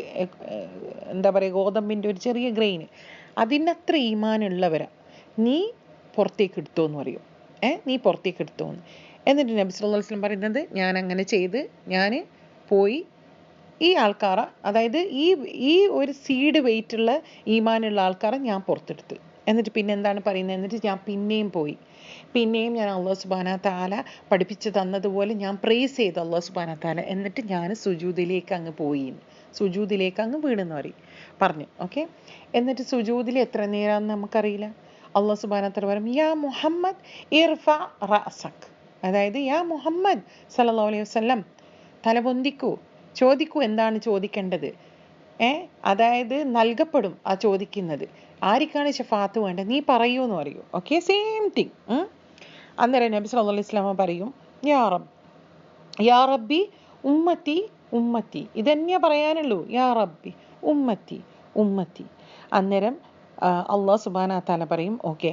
എന്താ പറയുക, ഗോതമ്പിൻ്റെ ഒരു ചെറിയ ഗ്രെയിന്, അതിനത്ര ഈമാനുള്ളവരാ നീ പുറത്തേക്ക് എടുത്തോ എന്ന് പറയും. നീ പുറത്തേക്ക് എടുത്തോ എന്ന്. എന്നിട്ട് നബി സല്ലല്ലാഹു അലൈഹി വസല്ലം പറയുന്നത്, ഞാൻ അങ്ങനെ ചെയ്ത് ഞാൻ പോയി ഈ ആൾക്കാരെ, അതായത് ഈ ഒരു സീഡ് വെയിറ്റ് ഉള്ള ഈമാനുള്ള ആൾക്കാരെ ഞാൻ പുറത്തെടുത്ത്. എന്നിട്ട് പിന്നെ എന്താണ് പറയുന്നത്? എന്നിട്ട് ഞാൻ പിന്നെയും പോയി, പിന്നെയും ഞാൻ അല്ലാഹു സുബ്ഹാനഹു വ തആല പഠിപ്പിച്ചു തന്നതുപോലെ ഞാൻ പ്രേസ് ചെയ്തു അല്ലാഹു സുബ്ഹാനഹു വ തആല. എന്നിട്ട് ഞാൻ സുജൂദിലേക്ക് അങ്ങ് പോയി, സുജൂദിലേക്ക് അങ്ങ് വീണെന്ന് പറഞ്ഞു. ഓക്കെ, എന്നിട്ട് സുജൂദിൽ എത്ര നേരമാണെന്ന് നമുക്കറിയില്ല. അല്ലാഹു സുബ്ഹാനഹു വ തആല പറയും, യാ മുഹമ്മദ് ഇർഫ റഅസക്, അതായത് യാ മുഹമ്മദ് സല്ലല്ലാഹു അലൈഹി വസല്ലം, തല പൊന്തിക്കൂ, ചോദിക്കൂ എന്താണ് ചോദിക്കേണ്ടത്. അതായത് നൽകപ്പെടും ആ ചോദിക്കുന്നത്. ആർക്കാണ് ശഫാഅത്ത് വേണ്ടത് നീ പറയൂ എന്ന് പറയൂ. Okay, same thing. അന്നേരം നബി സല്ലല്ലാഹു അലൈഹി വസല്ലം പറയും, യാ റബ്ബി ഉമ്മത്തി ഉമ്മത്തി, ഇതന്നെയാ പറയാനുള്ളൂ, യാ റബ്ബി ഉമ്മത്തി ഉമ്മത്തി. അന്നേരം അല്ലാഹു സുബ്ഹാനഹു വ തആല പറയും, ഓക്കെ,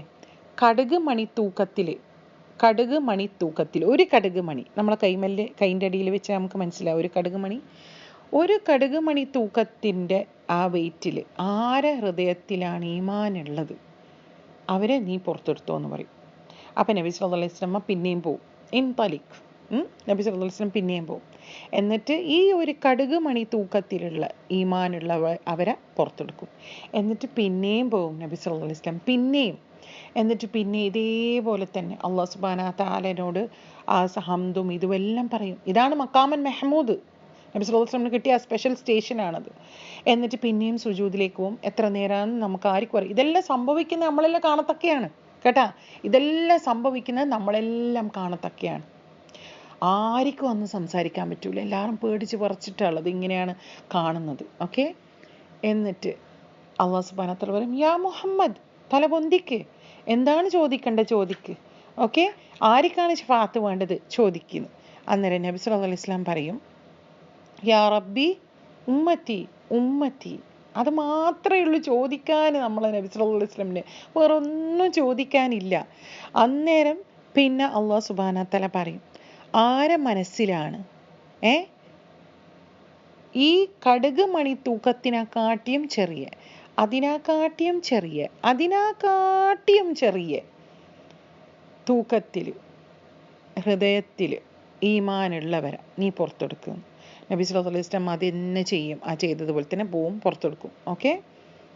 കടുക് മണിത്തൂക്കത്തിൽ ഒരു കടുക് മണി നമ്മളെ കൈൻ്റെ അടിയിൽ വെച്ച് നമുക്ക് മനസ്സിലാവും, ഒരു കടുക് മണി തൂക്കത്തിൻ്റെ ആ വെയിറ്റിൽ ആരെ ഹൃദയത്തിലാണ് ഈമാനുള്ളത് അവരെ നീ പുറത്തെടുത്തോ എന്ന് പറയും. അപ്പം നബി സല്ലല്ലാഹു അലൈഹി വസല്ലം പിന്നെയും പോവും, ഇൻതലിഖ്, നബി സല്ലല്ലാഹു അലൈഹി വസല്ലം പിന്നെയും പോവും. എന്നിട്ട് ഈ ഒരു കടുക് മണി തൂക്കത്തിലുള്ള ഈമാനുള്ള അവരെ പുറത്തെടുക്കും. എന്നിട്ട് പിന്നെയും പോവും നബി സല്ലല്ലാഹു അലൈഹി വസല്ലം, പിന്നെയും. എന്നിട്ട് പിന്നെ ഇതേപോലെ തന്നെ അല്ലാഹു സുബ്ഹാനഹു വ തആലയോട് ആ ഹംദും ഇതുമെല്ലാം പറയും. ഇതാണ് മഖാമുൽ മഹ്മൂദ്, നബി സല്ലല്ലാഹു അലൈഹി വസല്ലം കിട്ടിയ ആ സ്പെഷ്യൽ സ്റ്റേഷനാണത്. എന്നിട്ട് പിന്നെയും സുജൂദിലേക്ക് പോവും. എത്ര നേരമാണെന്ന് നമുക്ക് ആർക്കും അറിയാം. ഇതെല്ലാം സംഭവിക്കുന്നത് നമ്മളെല്ലാം കാണത്തക്കെയാണ് കേട്ടാ, ഇതെല്ലാം സംഭവിക്കുന്നത് നമ്മളെല്ലാം കാണത്തക്കെയാണ്. ആർക്കും അന്ന് സംസാരിക്കാൻ പറ്റൂല, എല്ലാവരും പേടിച്ച് പറിച്ചിട്ടുള്ളത് ഇങ്ങനെയാണ് കാണുന്നത്. ഓക്കെ, എന്നിട്ട് അല്ലാഹു സുബ്ഹാനഹു വ തആല പറയും, യാ മുഹമ്മദ്, തല പൊന്തിക്ക്, എന്താണ് ചോദിക്കേണ്ടത് ചോദിക്ക്. ഓക്കെ, ആർക്കാണ് ശഫാഅത്ത് വേണ്ടത് ചോദിക്കുന്നു. അന്നേരം നബി സല്ലല്ലാഹു അലൈഹി വസല്ലം പറയും, യാ റബ്ബി ഉമ്മത്തി ഉമ്മത്തി. അത് മാത്രമേ ഉള്ളൂ ചോദിക്കാൻ നമ്മളെ നബി സല്ലല്ലാഹു അലൈഹി വസല്ലമിന്, വേറെ ഒന്നും ചോദിക്കാനില്ല. അന്നേരം പിന്നെ അല്ലാഹു സുബ്ഹാനഹു വ തആല പറയും, ആരെ മനസ്സിലാണ് ഈ കടുക് മണി തൂക്കത്തിനെക്കാട്ടിയും ചെറിയ, അതിനെക്കാട്ടിയും ചെറിയ തൂക്കത്തിൽ ഹൃദയത്തിൽ ഈമാനുള്ളവരെ നീ പുറത്തെടുക്കുന്നു. നബി സല്ലല്ലാഹു അലൈഹി വസല്ലം അത് തന്നെ ചെയ്യും, ആ ചെയ്തതുപോലെ തന്നെ പോവും, പുറത്തെടുക്കും. ഓക്കെ,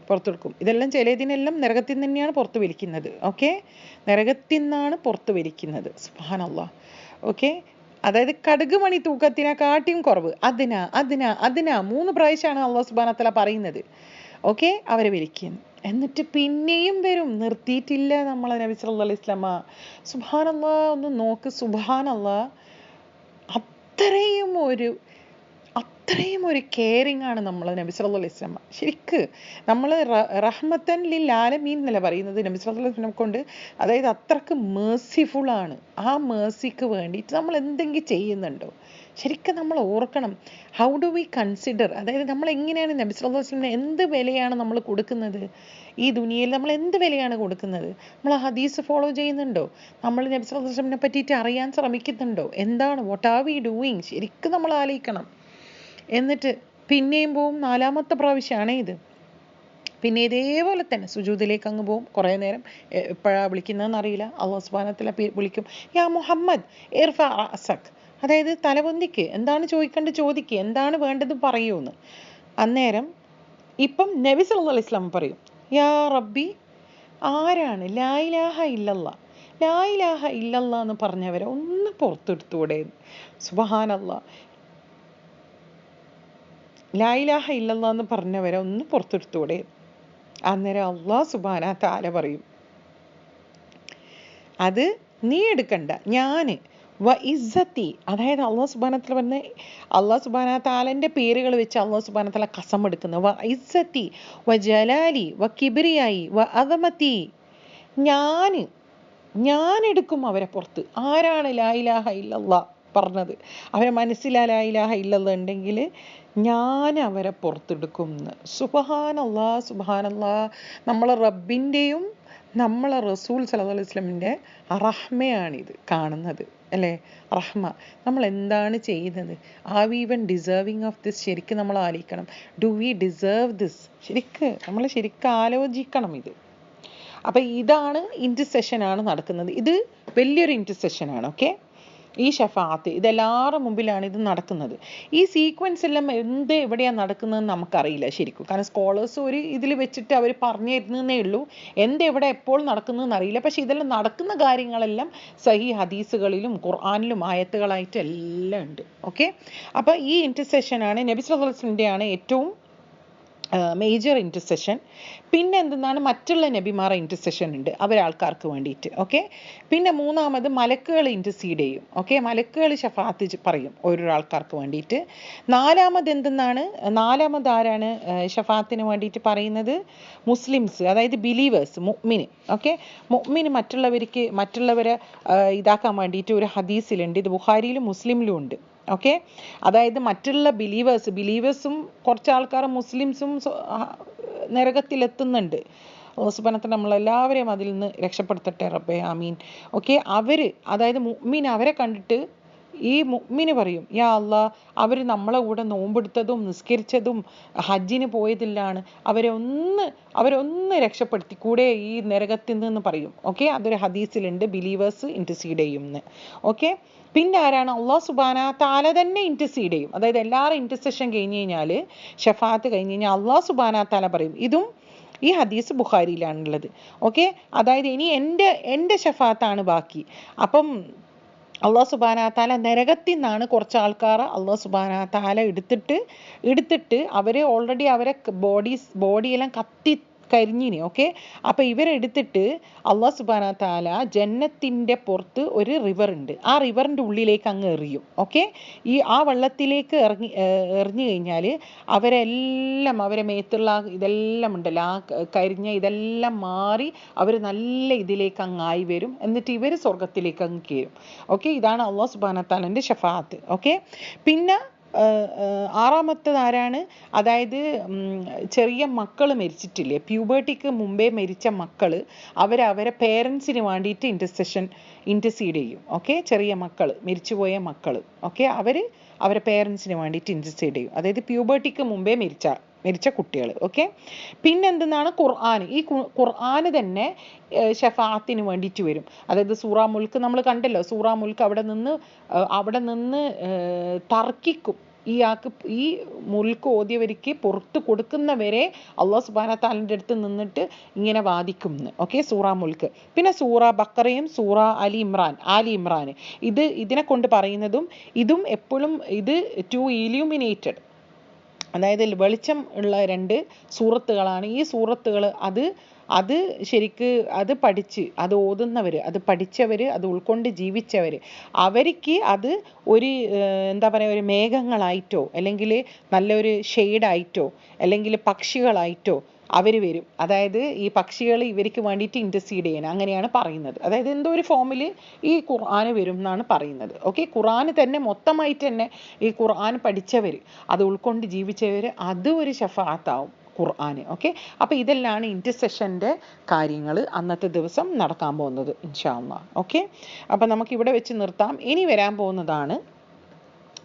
പുറത്തെടുക്കും. ഇതെല്ലാം ചിലതിനെല്ലാം നരകത്തിൽ നിന്ന് തന്നെയാണ് പുറത്ത് വലിക്കുന്നത്. ഓക്കെ, നരകത്തിൽ നിന്നാണ് പുറത്ത് വലിക്കുന്നത്. സുബ്ഹാനല്ലാഹ്. ഓക്കെ, അതായത് കടുക് മണി തൂക്കത്തിനെക്കാട്ടിയും കുറവ്, അതിനാ 3 പ്രാവശ്യമാണ് അല്ലാഹു സുബ്ഹാനഹു വ തആല പറയുന്നത്. ഓക്കെ, അവരെ വലിക്കുന്നു. എന്നിട്ട് പിന്നെയും വരും, നിർത്തിയിട്ടില്ല നമ്മളെ നബി സല്ലല്ലാഹു അലൈഹി വസല്ലം. സുബ്ഹാനല്ലാഹ്, ഒന്ന് നോക്ക്, സുബ്ഹാനല്ലാഹ്, അത്രയും ഒരു കെയറിങ് ആണ് നമ്മളെ നബി സല്ലല്ലാഹു അലൈഹി വസല്ലം. ശരിക്ക് നമ്മൾ റഹ്മത്തൻ ലിൽ ആലമീൻ എന്നല്ല പറയുന്നത് നബി സല്ലല്ലാഹു അലൈഹി വസല്ലം കൊണ്ട്, അതായത് അത്രക്ക് മേഴ്സിഫുൾ ആണ്. ആ മേഴ്സിക്ക് വേണ്ടിയിട്ട് നമ്മൾ എന്തെങ്കിലും ചെയ്യുന്നുണ്ടോ? ശരിക്കും നമ്മൾ ഓർക്കണം, ഹൗ ഡു വി കൺസിഡർ, അതായത് നമ്മൾ എങ്ങനെയാണ് നബി സല്ലല്ലാഹു അലൈഹി വസല്ലം, എന്ത് വിലയാണ് നമ്മൾ കൊടുക്കുന്നത് ഈ ദുനിയയിൽ, നമ്മൾ എന്ത് വിലയാണ് കൊടുക്കുന്നത്? നമ്മൾ ഹദീസ് ഫോളോ ചെയ്യുന്നുണ്ടോ? നമ്മൾ നബി സല്ലല്ലാഹു അലൈഹി വസല്ലമിനെ പറ്റിയിട്ട് അറിയാൻ ശ്രമിക്കുന്നുണ്ടോ? എന്താണ്, വാട്ട് ആർ വി ഡൂയിങ്? ശരിക്കും നമ്മൾ ആലോചിക്കണം. എന്നിട്ട് പിന്നെയും പോവും, 4ാമത്തെ പ്രാവശ്യമാണ് ഇത്. പിന്നെ ഇതേപോലെ തന്നെ സുജൂദിലേക്ക് അങ്ങ് പോവും. കുറേ നേരം എപ്പോഴാണ് വിളിക്കുന്നതെന്ന് അറിയില്ല. അല്ലാഹു സുബ്ഹാനഹു വ തആല വിളിക്കും, യാ മുഹമ്മദ് ഇർഫ റഅസക്, അതായത് തലപൊന്തിക്ക്, എന്താണ് ചോദിക്കേണ്ടത് ചോദിക്ക്, എന്താണ് വേണ്ടത് പറയൂന്ന്. അന്നേരം ഇപ്പം നബി സല്ലല്ലാഹു അലൈഹി വസല്ലം പറയും, യാ റബ്ബി, ആരാണ് ലാ ഇലാഹ ഇല്ലല്ലാഹ് എന്ന് പറഞ്ഞവരെ ഒന്ന് പുറത്തെടുത്തൂടെ? സുബ്ഹാനല്ലാഹ്, ലാ ഇലാഹ ഇല്ലല്ലാഹ് എന്ന് പറഞ്ഞവരെ ഒന്ന് പുറത്തെടുത്തൂടെ? അന്നേരം അല്ലാഹു സുബ്ഹാനഹു വ തആല പറയും, അത് നീ എടുക്കണ്ട, ഞാന് വ ഇസ്സത്തി, അതായത് അല്ലാഹു സുബ്ഹാനഹു വ തആല പറഞ്ഞ, അല്ലാഹു സുബ്ഹാനഹു വ തആലന്റെ പേരുകൾ വെച്ച് അല്ലാഹു സുബ്ഹാനഹു വ തആല ഖസം എടുക്കുന്നു. വ ഇസ്സത്തി വ ജലാലി വ കിബ്രിയായി വ അദമതി, ഞാൻ എടുക്കും അവരെ പുറത്ത്. ആരാണ് ലാ ഇലാഹ ഇല്ലല്ലാഹ് പറഞ്ഞത്. അവരെ മനസ്സിലാ ലാ ഇലാഹ ഇല്ലല്ലാഹ് ഉണ്ടെങ്കിൽ ഞാൻ അവരെ പുറത്തെടുക്കും എന്ന്. സുബ്ഹാനല്ലാഹ് സുബ്ഹാനല്ലാഹ്. നമ്മളെ റബ്ബിൻ്റെയും നമ്മളെ റസൂൽ സല്ലല്ലാഹു അലൈഹി വസല്ലമിൻ്റെ റഹ്മയാണിത് കാണുന്നത് അല്ലേ? റഹ്മ. നമ്മൾ എന്താണ് ചെയ്യുന്നത്? Are we even deserving of this? ശരിക്കും നമ്മൾ ആലോചിക്കണം. Do we deserve this? നമ്മൾ ശരിക്കും ആലോചിക്കണം ഇത്. അപ്പം ഇതാണ് ഇൻറ്റർസെഷനാണ് നടക്കുന്നത്. ഇത് വലിയൊരു ഇൻറ്റർസെഷനാണ്. ഓക്കെ, ഈ ഷഫാഅത്ത് ഇതെല്ലാവരുടെ മുമ്പിലാണ് ഇത് നടക്കുന്നത്. ഈ സീക്വൻസ് എല്ലാം എവിടെയാണ് നടക്കുന്നതെന്ന് നമുക്കറിയില്ല ശരിക്കും. കാരണം സ്കോളേഴ്സ് ഒരു ഇതിൽ വെച്ചിട്ട് അവർ പറഞ്ഞു തരുന്നതേ ഉള്ളൂ. എവിടെ എപ്പോൾ നടക്കുന്നതെന്ന് അറിയില്ല. പക്ഷെ ഇതെല്ലാം നടക്കുന്ന കാര്യങ്ങളെല്ലാം സഹി ഹദീസുകളിലും ഖുർആനിലും ആയത്തുകളായിട്ട് എല്ലാം ഉണ്ട്. ഓക്കെ, അപ്പോൾ ഈ ഇൻറ്റർസെഷനാണ് നബി സല്ലല്ലാഹു അലൈഹി വസല്ലമയുടെയാണ് ഏറ്റവും മേജർ ഇൻറ്റർസെഷൻ. പിന്നെ എന്തെന്നാണ് മറ്റുള്ള നബിമാരെ ഇൻറ്റർസെഷൻ ഉണ്ട് അവരാൾക്കാർക്ക് വേണ്ടിയിട്ട്. ഓക്കെ, പിന്നെ മൂന്നാമത് മലക്കുകൾ ഇൻറ്റർസീഡ് ചെയ്യും. ഓക്കെ, മലക്കുകൾ ഷഫാഅത്ത് പറയും ഓരോ ആൾക്കാർക്ക് വേണ്ടിയിട്ട്. നാലാമത് ആരാണ് ഷഫാഅത്തിന് വേണ്ടിയിട്ട് പറയുന്നത്? മുസ്ലിംസ്, അതായത് ബിലീവേഴ്സ്, മുഅ്മിന്. ഓക്കെ, മുഅ്മിന് മറ്റുള്ളവരെ ഇതാക്കാൻ വേണ്ടിയിട്ട് ഒരു ഹദീസിലുണ്ട്. ഇത് ബുഖാരിയിലും മുസ്ലിമിലും ഉണ്ട്. ഓക്കെ, അതായത് മറ്റുള്ള ബിലീവേഴ്സും കുറച്ച് ആൾക്കാർ മുസ്ലിംസും നരകത്തിലെത്തുന്നുണ്ട്. അല്ലാഹു സുബ്ഹാനഹു വ തആല നമ്മളെല്ലാവരെയും അതിൽ നിന്ന് രക്ഷപ്പെടുത്തട്ടെ റബ്ബേ, ആമീൻ. ഓക്കെ, അതായത് മുഅ്മിൻ അവരെ കണ്ടിട്ട് ഈ മുഅ്മിന് പറയും, യാ അല്ലാഹ്, അവർ നമ്മളെ കൂടെ നോമ്പെടുത്തതും നിസ്കരിച്ചതും ഹജ്ജിന് പോയതില്ലാണ്, അവരെ ഒന്ന് രക്ഷപ്പെടുത്തി കൂടെ ഈ നരകത്തിൽ നിന്ന് പറയും. ഓക്കെ, അതൊരു ഹദീസിലുണ്ട്, ബിലീവേഴ്സ് ഇൻറ്റർസീഡ് ചെയ്യും എന്ന്. ഓക്കെ, പിന്നെ ആരാണ്? അല്ലാഹു സുബ്ഹാനഹു വ തആല തന്നെ ഇൻറ്റർസീഡ് ചെയ്യും. അതായത് എല്ലാവരും ഇൻറ്റർസെഷൻ കഴിഞ്ഞ് കഴിഞ്ഞാൽ, ഷഫാഅത്ത് കഴിഞ്ഞ് കഴിഞ്ഞാൽ അല്ലാഹു സുബ്ഹാനഹു വ തആല പറയും. ഇതും ഈ ഹദീസ് ബുഖാരിയിലാണുള്ളത്. ഓക്കെ, അതായത് ഇനി എൻ്റെ ഷഫാഅത്താണ് ബാക്കി. അപ്പം അല്ലാഹു സുബ്ഹാനഹു വ തആല നരകത്തിൽ നിന്നാണ് കുറച്ച് ആൾക്കാർ അല്ലാഹു സുബ്ഹാനഹു വ തആല എടുത്തിട്ട് അവർ ഓൾറെഡി അവരെ ബോഡിയെല്ലാം കരിഞ്ഞിനി. ഓക്കെ, അപ്പം ഇവരെടുത്തിട്ട് അല്ലാഹു സുബ്ഹാനഹു വ തആല ജന്നത്തിൻ്റെ പുറത്ത് ഒരു റിവർ ഉണ്ട്, ആ റിവറിൻ്റെ ഉള്ളിലേക്ക് അങ്ങ് എറിയും. ഓക്കെ, ആ വെള്ളത്തിലേക്ക് എറിഞ്ഞു കഴിഞ്ഞാൽ അവരെ മേത്തുള്ള ഇതെല്ലാം ഉണ്ടല്ലോ, ആ കരിഞ്ഞ ഇതെല്ലാം മാറി അവർ നല്ല ഇതിലേക്ക് അങ്ങായി വരും. എന്നിട്ട് ഇവർ സ്വർഗത്തിലേക്ക് അങ്ങ് കയറും. ഓക്കെ, ഇതാണ് അല്ലാഹു സുബ്ഹാനഹു വ തആലയുടെ ഷഫാഅത്ത്. ഓക്കെ, പിന്നെ ആറാമത്തത് ആരാണ്? അതായത് ചെറിയ മക്കൾ മരിച്ചിട്ടില്ലേ, പ്യൂബർട്ടിക്ക് മുമ്പേ മരിച്ച മക്കൾ, അവരെ പേരൻസിന് വേണ്ടിയിട്ട് ഇൻറ്റർസീഡ് ചെയ്യും. ഓക്കെ, ചെറിയ മക്കൾ, മരിച്ചുപോയ മക്കൾ. ഓക്കെ, അവരെ പേരൻസിന് വേണ്ടിയിട്ട് ഇൻറ്റർസീഡ് ചെയ്യും. അതായത് പ്യൂബർട്ടിക്ക് മുമ്പേ മരിച്ച കുട്ടികൾ. ഓക്കെ, പിന്നെന്തെന്നാണ്? ഈ ഖുർആന് തന്നെ ഷഫാഅത്തിന് വേണ്ടിയിട്ട് വരും. അതായത് സൂറ മുൽക്ക് നമ്മൾ കണ്ടല്ലോ, സൂറ മുൽക്ക് അവിടെ നിന്ന് തർക്കിക്കും. ഈ മുൽക്ക് ഓതിയവർക്ക് പുറത്ത് കൊടുക്കുന്നവരെ അല്ലാഹു സുബ്ഹാനഹു വ തആലയുടെ അടുത്ത് നിന്നിട്ട് ഇങ്ങനെ വാദിക്കും. ഓക്കെ, സൂറ മുൽക്ക്. പിന്നെ സൂറ ബഖറയും സൂറ ആലി ഇമ്രാൻ ഇതിനെ കൊണ്ട് പറയുന്നതും ഇതും എപ്പോഴും ഇത് ടു ഇലൂമിനേറ്റഡ്, അതായത് വെളിച്ചം ഉള്ള 2 സൂറത്തുകളാണ്. ഈ സൂറത്തുകൾ അത് ശരിക്ക് അത് ഓതുന്നവർ, അത് പഠിച്ചവർ, അത് ഉൾക്കൊണ്ട് ജീവിച്ചവർ, അവർക്ക് അത് ഒരു ഒരു മേഘങ്ങളായിട്ടോ അല്ലെങ്കിൽ നല്ലൊരു ഷെയ്ഡായിട്ടോ അല്ലെങ്കിൽ പക്ഷികളായിട്ടോ അവർ വരും. അതായത് ഈ പക്ഷികൾ ഇവർക്ക് വേണ്ടിയിട്ട് ഇൻറ്റർസീഡ് ചെയ്യാൻ, അങ്ങനെയാണ് പറയുന്നത്. അതായത് എന്തോ ഒരു ഫോമിൽ ഈ ഖുർആന് വരും എന്നാണ് പറയുന്നത്. ഓക്കെ, ഖുർആന് തന്നെ മൊത്തമായിട്ട് തന്നെ ഈ ഖുർആൻ പഠിച്ചവർ, അത് ഉൾക്കൊണ്ട് ജീവിച്ചവർ, അത് ഒരു ഷഫാഅത്താവും ഖുർആന്. ഓക്കെ, അപ്പോൾ ഇതെല്ലാം ഇൻറ്റർസെഷൻ്റെ കാര്യങ്ങൾ അന്നത്തെ ദിവസം നടക്കാൻ പോകുന്നത് ഇൻഷാ അല്ലാഹ്. ഓക്കെ, അപ്പോൾ നമുക്കിവിടെ വെച്ച് നിർത്താം. ഇനി വരാൻ പോകുന്നതാണ്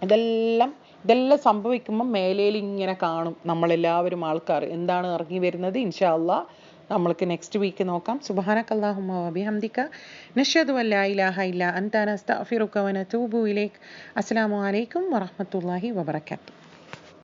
ഇതെല്ലാം സംഭവിക്കുമ്പോൾ മേലേൽ ഇങ്ങനെ കാണും നമ്മളെല്ലാവരും ആൾക്കാർ എന്താണ് ഇറങ്ങി വരുന്നത്. ഇൻഷാ അല്ലാഹ് നമ്മൾക്ക് നെക്സ്റ്റ് വീക്ക് നോക്കാം. സുബ്ഹാനകല്ലാഹുമ്മ വബിഹംദിക നശ്ഹദു അല്ലാ ഇലാഹ ഇല്ലാ അൻത നസ്തഗ്ഫിറുക വനതൂബു ഇലൈക്. അസ്സലാമു അലൈക്കും വറഹ്മത്തുള്ളാഹി വബറകാതുഹു.